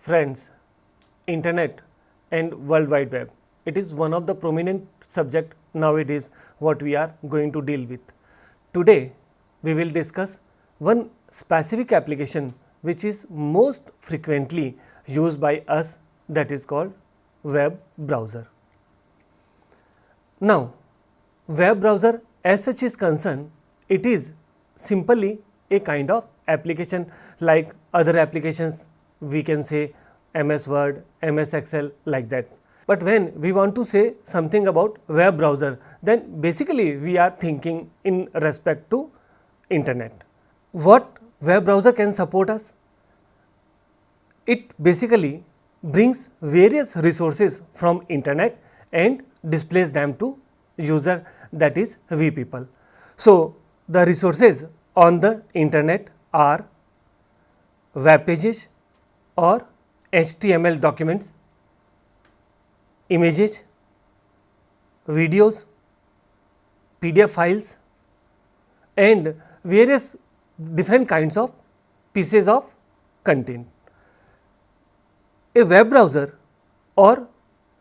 Friends, Internet and World Wide Web. It is one of the prominent subject nowadays what we are going to deal with. Today we will discuss one specific application which is most frequently used by us, that is called web browser. Now, web browser as such is concerned, it is simply a kind of application like other applications, we can say MS Word, MS Excel, like that. But when we want to say something about web browser, then basically we are thinking in respect to internet. What web browser can support us? It basically brings various resources from internet and displays them to user, that is we people. So, the resources on the internet are web pages or HTML documents, images, videos, PDF files and various different kinds of pieces of content. A web browser or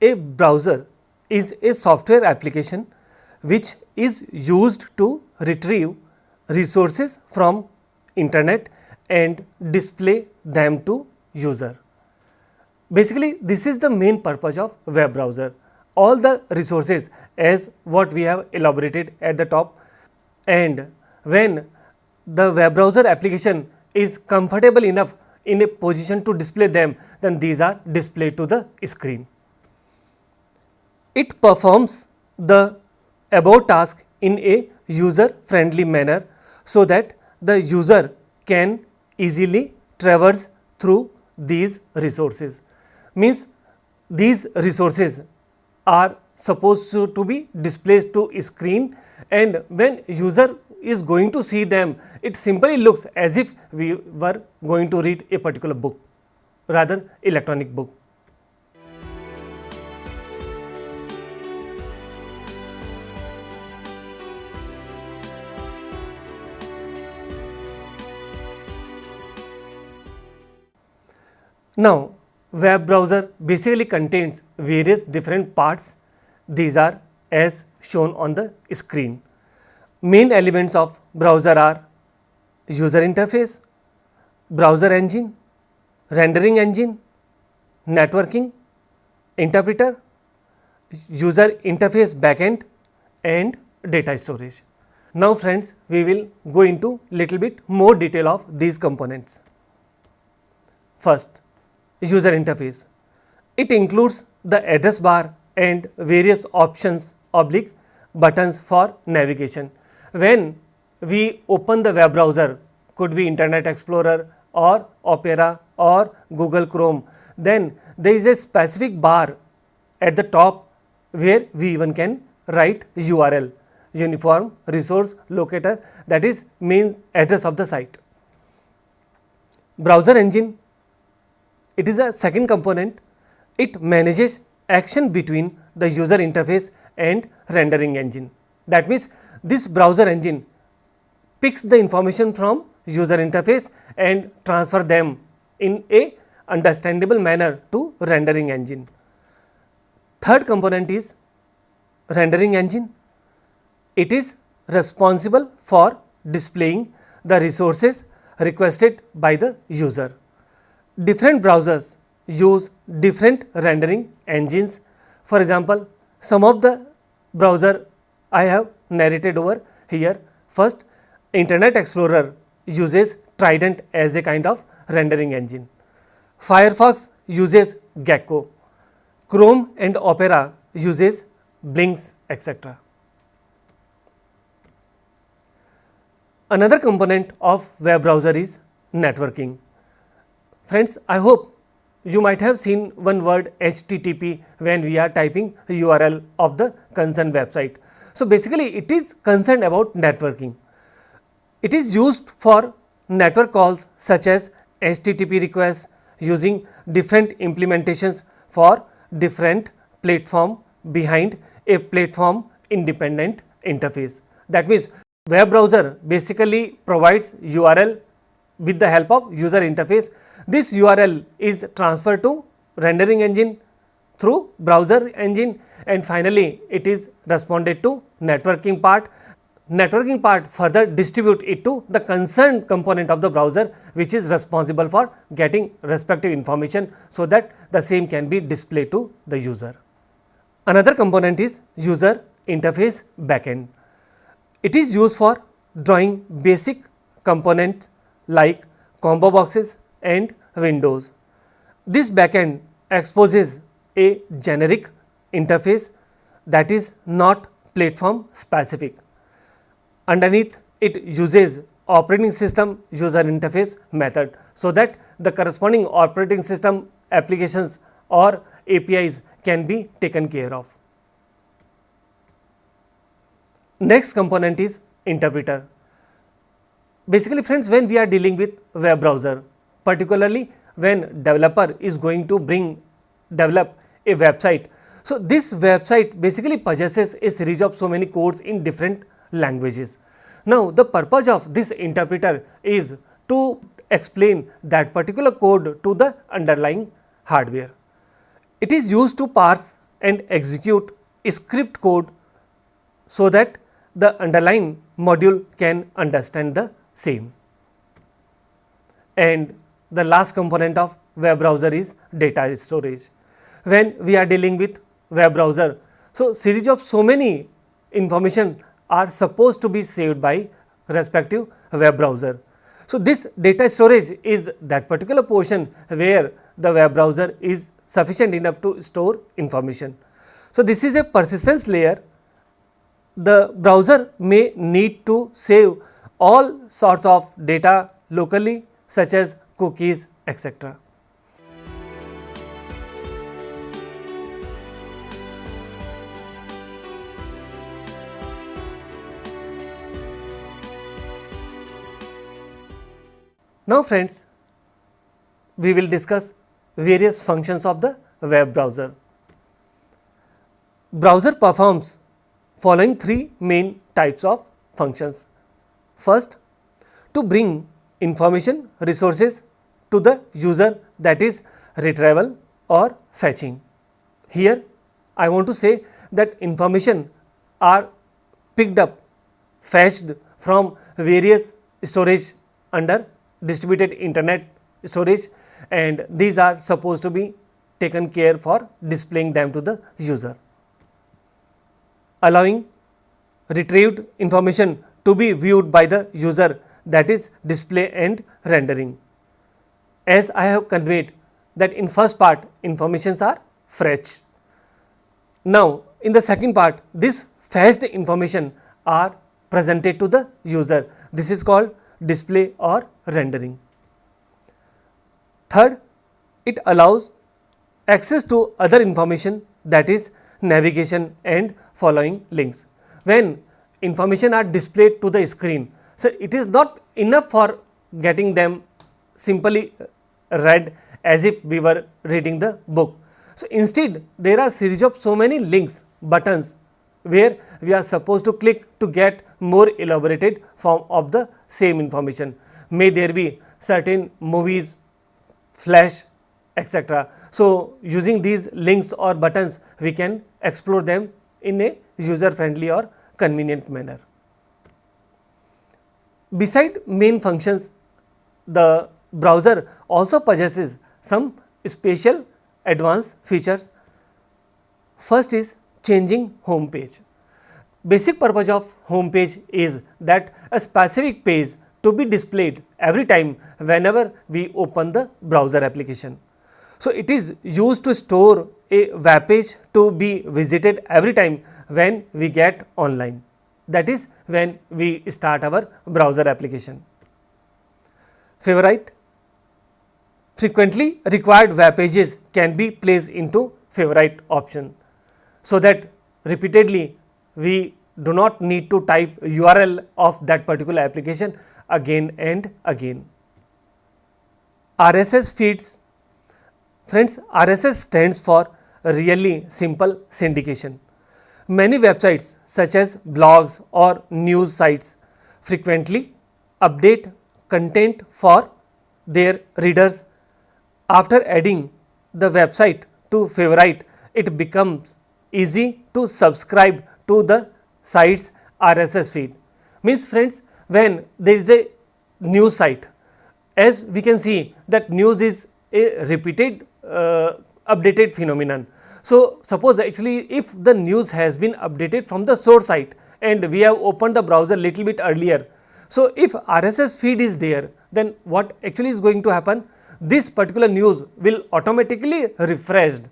a browser is a software application which is used to retrieve resources from internet and display them to user. Basically, this is the main purpose of web browser. All the resources as what we have elaborated at the top, and when the web browser application is comfortable enough in a position to display them, then these are displayed to the screen. It performs the above task in a user friendly manner so that the user can easily traverse through these resources. Means these resources are supposed to be displayed to screen, and when user is going to see them, it simply looks as if we were going to read a particular book, rather electronic book. Now, web browser basically contains various different parts. These are as shown on the screen. Main elements of browser are user interface, browser engine, rendering engine, networking, interpreter, user interface backend and data storage. Now friends, we will go into little bit more detail of these components. First, user interface. It includes the address bar and various options oblique buttons for navigation. When we open the web browser, could be Internet Explorer or Opera or Google Chrome, then there is a specific bar at the top where we even can write URL, Uniform Resource Locator, that is means address of the site. Browser engine, it is a second component. It manages action between the user interface and rendering engine. That means this browser engine picks the information from user interface and transfer them in a understandable manner to rendering engine. Third component is rendering engine. It is responsible for displaying the resources requested by the user. Different browsers use different rendering engines. For example, some of the browser I have narrated over here. First, Internet Explorer uses Trident as a kind of rendering engine. Firefox uses Gecko. Chrome and Opera uses Blinks, etc. Another component of web browser is networking. Friends, I hope you might have seen one word HTTP when we are typing URL of the concerned website. So basically it is concerned about networking. It is used for network calls such as HTTP requests using different implementations for different platform behind a platform independent interface. That means web browser basically provides URL with the help of user interface. This URL is transferred to rendering engine through browser engine, and finally it is responded to networking part. Networking part further distribute it to the concerned component of the browser, which is responsible for getting respective information so that the same can be displayed to the user. Another component is user interface backend. It is used for drawing basic components like combo boxes and windows. This backend exposes a generic interface that is not platform specific. Underneath it uses operating system user interface method, so that the corresponding operating system applications or APIs can be taken care of. Next component is interpreter. Basically friends, when we are dealing with web browser, particularly when developer is going to develop a website, so this website basically possesses a series of so many codes in different languages. Now the purpose of this interpreter is to explain that particular code to the underlying hardware. It is used to parse and execute script code so that the underlying module can understand the same. And the last component of web browser is data storage. When we are dealing with web browser, so series of so many information are supposed to be saved by respective web browser. So this data storage is that particular portion where the web browser is sufficient enough to store information. So this is a persistence layer. The browser may need to save all sorts of data locally, such as cookies, etc. Now friends, we will discuss various functions of the web browser. Browser performs following three main types of functions. First, to bring information resources to the user, that is retrieval or fetching. Here I want to say that information are picked up, fetched from various storage under distributed internet storage, and these are supposed to be taken care for displaying them to the user. Allowing retrieved information to be viewed by the user, that is display and rendering. As I have conveyed that in first part informations are fetched. Now in the second part, this fetched information are presented to the user. This is called display or rendering. Third, it allows access to other information, that is navigation and following links. When information are displayed to the screen, so it is not enough for getting them simply read as if we were reading the book. So instead there are series of so many links, buttons, where we are supposed to click to get more elaborated form of the same information. May there be certain movies, flash, etc. So using these links or buttons, we can explore them in a user friendly or convenient manner. Beside main functions, the browser also possesses some special advanced features. First is changing home page. Basic purpose of home page is that a specific page to be displayed every time whenever we open the browser application. So it is used to store a web page to be visited every time when we get online, that is when we start our browser application. Favorite. Frequently required web pages can be placed into favorite option, so that repeatedly we do not need to type URL of that particular application again and again. RSS feeds. Friends, RSS stands for really simple syndication. Many websites such as blogs or news sites frequently update content for their readers. After adding the website to favorite, it becomes easy to subscribe to the site's RSS feed. Means friends, when there is a news site, as we can see that news is a repeated updated phenomenon. So, suppose actually if the news has been updated from the source site and we have opened the browser little bit earlier. So, if RSS feed is there, then what actually is going to happen? This particular news will automatically refreshed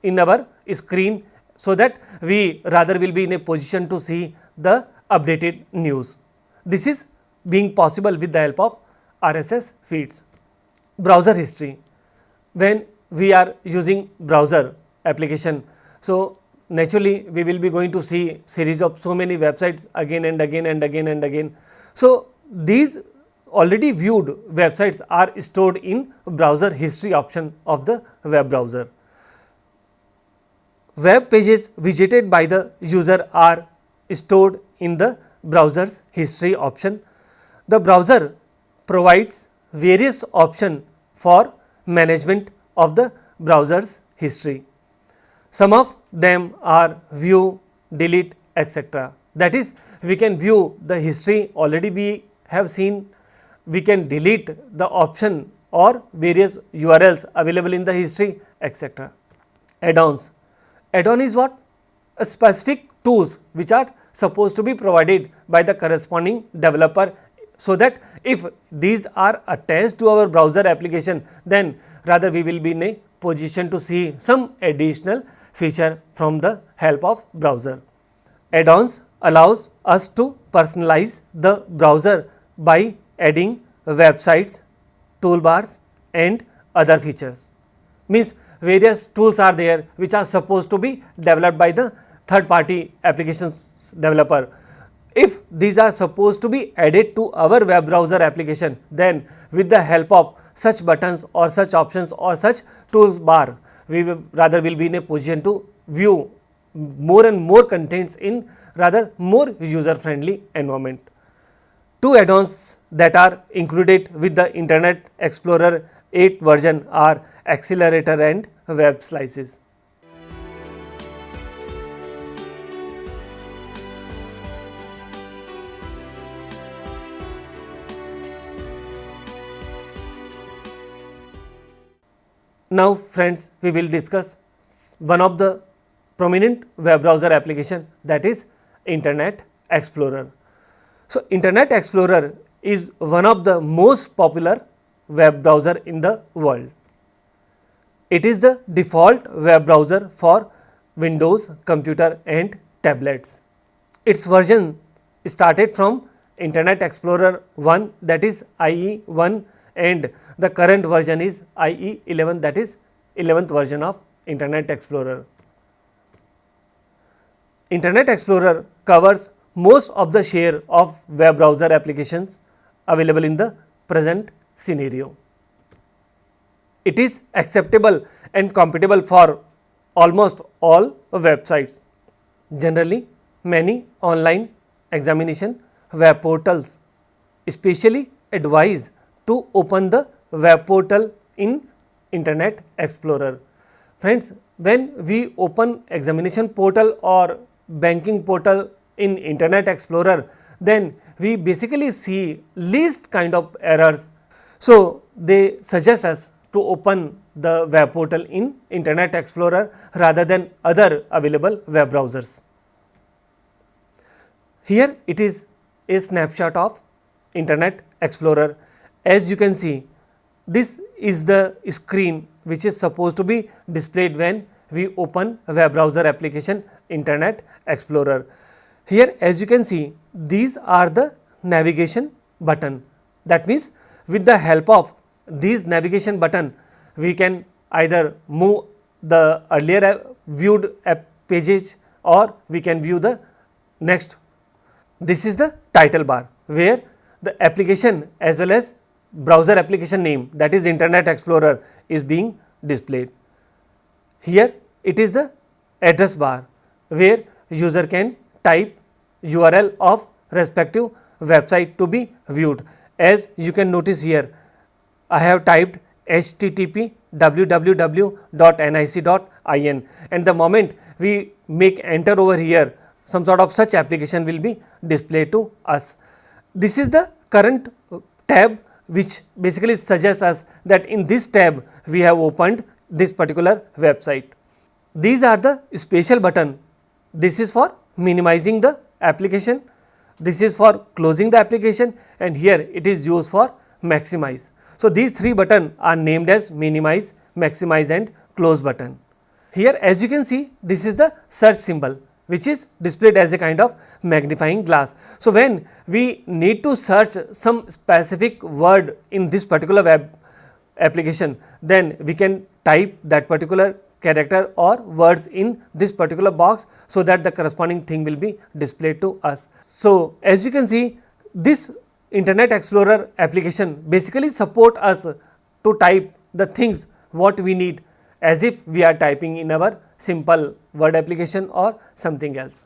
in our screen, so that we rather will be in a position to see the updated news. This is being possible with the help of RSS feeds. Browser history. When we are using browser application, so naturally we will be going to see series of so many websites again and again and again and again. So, these already viewed websites are stored in browser history option of the web browser. Web pages visited by the user are stored in the browser's history option. The browser provides various options for management of the browser's history. Some of them are view, delete, etc. That is, we can view the history already we have seen, we can delete the option or various URLs available in the history, etc. Add-ons. Add-on is what? A specific tools which are supposed to be provided by the corresponding developer, so that if these are attached to our browser application, then rather we will be in a position to see some additional feature from the help of browser. Add-ons allows us to personalize the browser by adding websites, toolbars and other features. Means various tools are there which are supposed to be developed by the third party applications developer. If these are supposed to be added to our web browser application, then with the help of such buttons or such options or such toolbar, we will rather will be in a position to view more and more contents in rather more user friendly environment. Two add-ons that are included with the Internet Explorer 8 version are Accelerator and Web Slices. Now friends, we will discuss one of the prominent web browser application, that is Internet Explorer. So, Internet Explorer is one of the most popular web browser in the world. It is the default web browser for Windows, computer and tablets. Its version started from Internet Explorer 1, that is IE 1, and the current version is IE 11, that is 11th version of Internet Explorer. Internet Explorer covers most of the share of web browser applications available in the present scenario. It is acceptable and compatible for almost all websites. Generally, many online examination web portals especially advise to open the web portal in Internet Explorer. Friends, when we open examination portal or banking portal in Internet Explorer, then we basically see least kind of errors. So, they suggest us to open the web portal in Internet Explorer rather than other available web browsers. Here it is a snapshot of Internet Explorer. As you can see, this is the screen which is supposed to be displayed when we open a web browser application Internet Explorer. Here as you can see, these are the navigation button. That means with the help of these navigation button, we can either move the earlier viewed pages or we can view the next. This is the title bar where the application as well as browser application name, that is Internet Explorer, is being displayed. Here it is the address bar where user can type URL of respective website to be viewed, As you can notice here, I have typed http www.nic.in, and the moment we make enter over here, some sort of such application will be displayed to us. This is the current tab which basically suggests us that in this tab we have opened this particular website. These are the special button. This is for minimizing the application, this is for closing the application, and here it is used for maximize. So, these three buttons are named as minimize, maximize and close button. Here as you can see, this is the search symbol which is displayed as a kind of magnifying glass. So, when we need to search some specific word in this particular web application, then we can type that particular character or words in this particular box, so that the corresponding thing will be displayed to us. So, as you can see, this Internet Explorer application basically support us to type the things what we need as if we are typing in our simple word application or something else.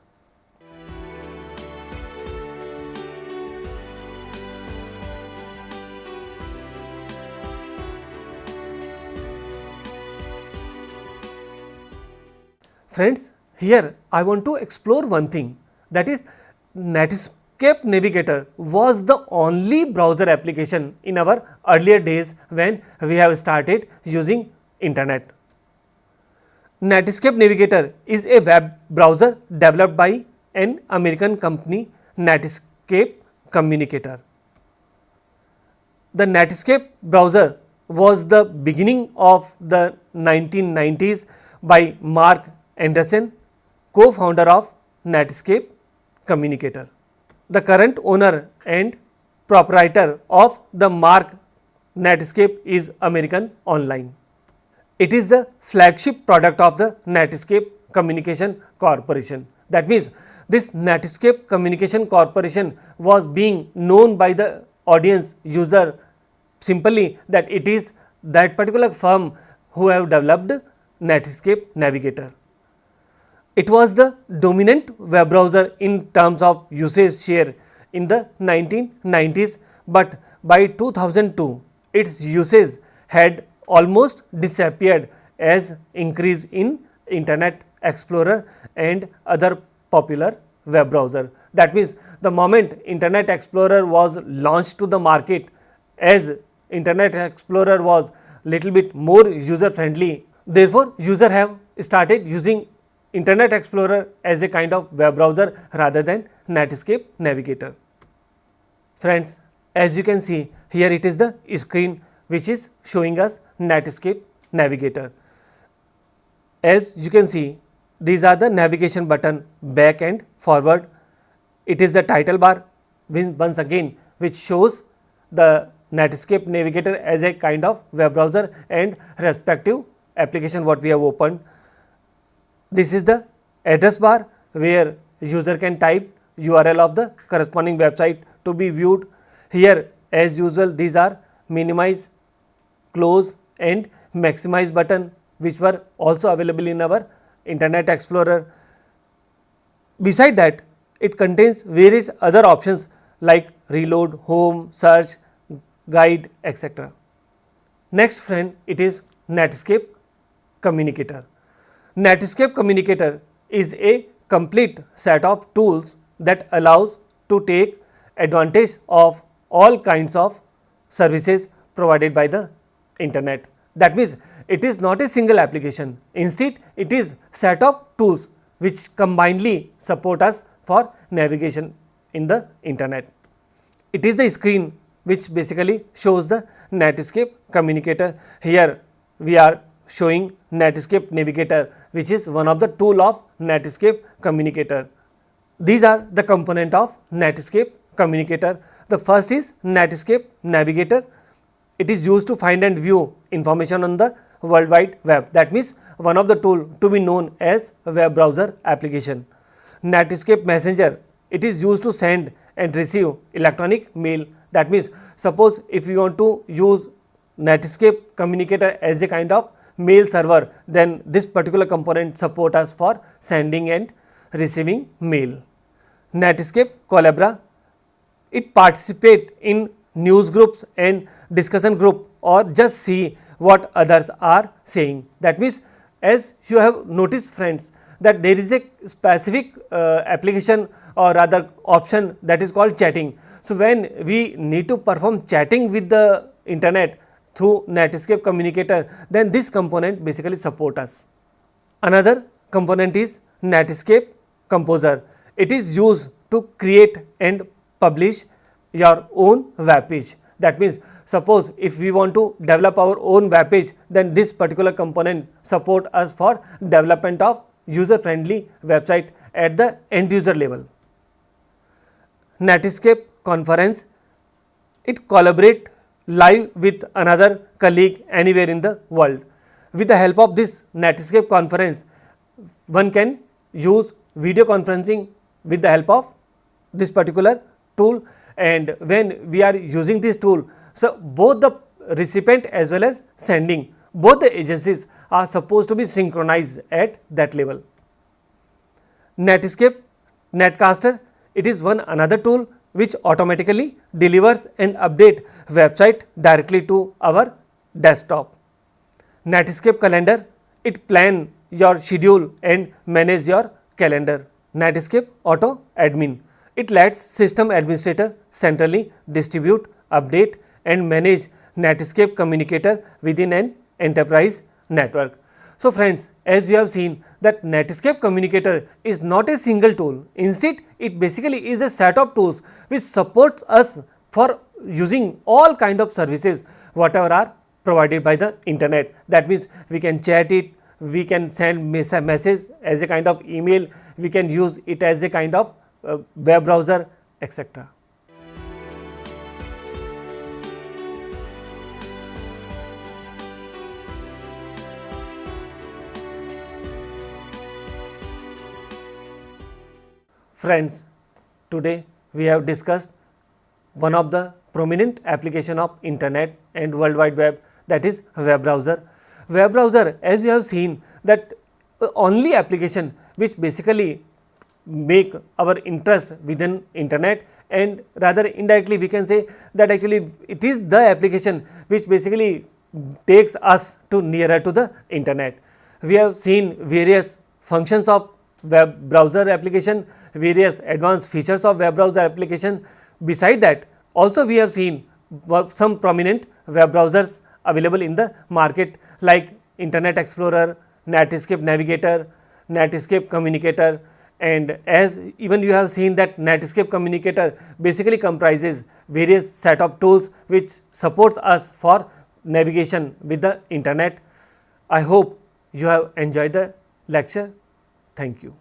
Friends, here I want to explore one thing, that is Netscape Navigator was the only browser application in our earlier days when we have started using internet. Netscape Navigator is a web browser developed by an American company, Netscape Communicator. The Netscape browser was the beginning of the 1990s by Mark Anderson, co-founder of Netscape Communicator. The current owner and proprietor of the mark Netscape is American Online. It is the flagship product of the Netscape Communication Corporation. That means this Netscape Communication Corporation was being known by the audience user simply that it is that particular firm who have developed Netscape Navigator. It was the dominant web browser in terms of usage share in the 1990s, but by 2002 its usage had almost disappeared as increase in Internet Explorer and other popular web browser. That means the moment Internet Explorer was launched to the market, as Internet Explorer was little bit more user friendly, therefore user have started using Internet Explorer as a kind of web browser rather than Netscape Navigator. Friends, as you can see, here it is the screen which is showing us Netscape Navigator. As you can see, these are the navigation button back and forward. It is the title bar once again which shows the Netscape Navigator as a kind of web browser and respective application what we have opened. This is the address bar where user can type URL of the corresponding website to be viewed. Here as usual these are minimize, close and maximize button which were also available in our Internet Explorer. Beside that, it contains various other options like reload, home, search, guide, etc. Next friend, it is Netscape Communicator. Netscape Communicator is a complete set of tools that allows to take advantage of all kinds of services provided by the internet. That means it is not a single application, instead it is set of tools which combinedly support us for navigation in the internet. It is the screen which basically shows the Netscape Communicator. Here we are showing Netscape Navigator, which is one of the tool of Netscape Communicator. These are the component of Netscape Communicator. The first is Netscape Navigator. It is used to find and view information on the World Wide Web. That means one of the tool to be known as web browser application. Netscape Messenger, it is used to send and receive electronic mail. That means suppose if you want to use Netscape Communicator as a kind of mail server, then this particular component support us for sending and receiving mail. Netscape Collabra, it participate in news groups and discussion group, or just see what others are saying. That means, as you have noticed friends, that there is a specific application or rather option that is called chatting. So, when we need to perform chatting with the internet through Netscape Communicator, then this component basically support us. Another component is Netscape Composer. It is used to create and publish your own web page. That means, suppose if we want to develop our own web page, then this particular component support us for development of user friendly website at the end user level. Netscape Conference, it collaborate live with another colleague anywhere in the world. With the help of this Netscape Conference, one can use video conferencing with the help of this particular tool, and when we are using this tool, so both the recipient as well as sending, both the agencies are supposed to be synchronized at that level. Netscape Netcaster, it is one another tool which automatically delivers and update website directly to our desktop. Netscape Calendar, it plan your schedule and manage your calendar. Netscape Auto Admin, it lets system administrator centrally distribute, update and manage Netscape Communicator within an enterprise network. So, friends, as you have seen that Netscape Communicator is not a single tool. Instead, it basically is a set of tools which supports us for using all kind of services whatever are provided by the internet. That means, we can chat it, we can send message as a kind of email, we can use it as a kind of web browser, etc. Friends, today we have discussed one of the prominent application of internet and World Wide Web, that is web browser. Web browser, as we have seen, that only application which basically make our interest within internet, and rather indirectly we can say that actually it is the application which basically takes us to nearer to the internet. We have seen various functions of web browser application, various advanced features of web browser application. Beside that, also we have seen some prominent web browsers available in the market like Internet Explorer, Netscape Navigator, Netscape Communicator, and as even you have seen that Netscape Communicator basically comprises various set of tools which supports us for navigation with the internet. I hope you have enjoyed the lecture. Thank you.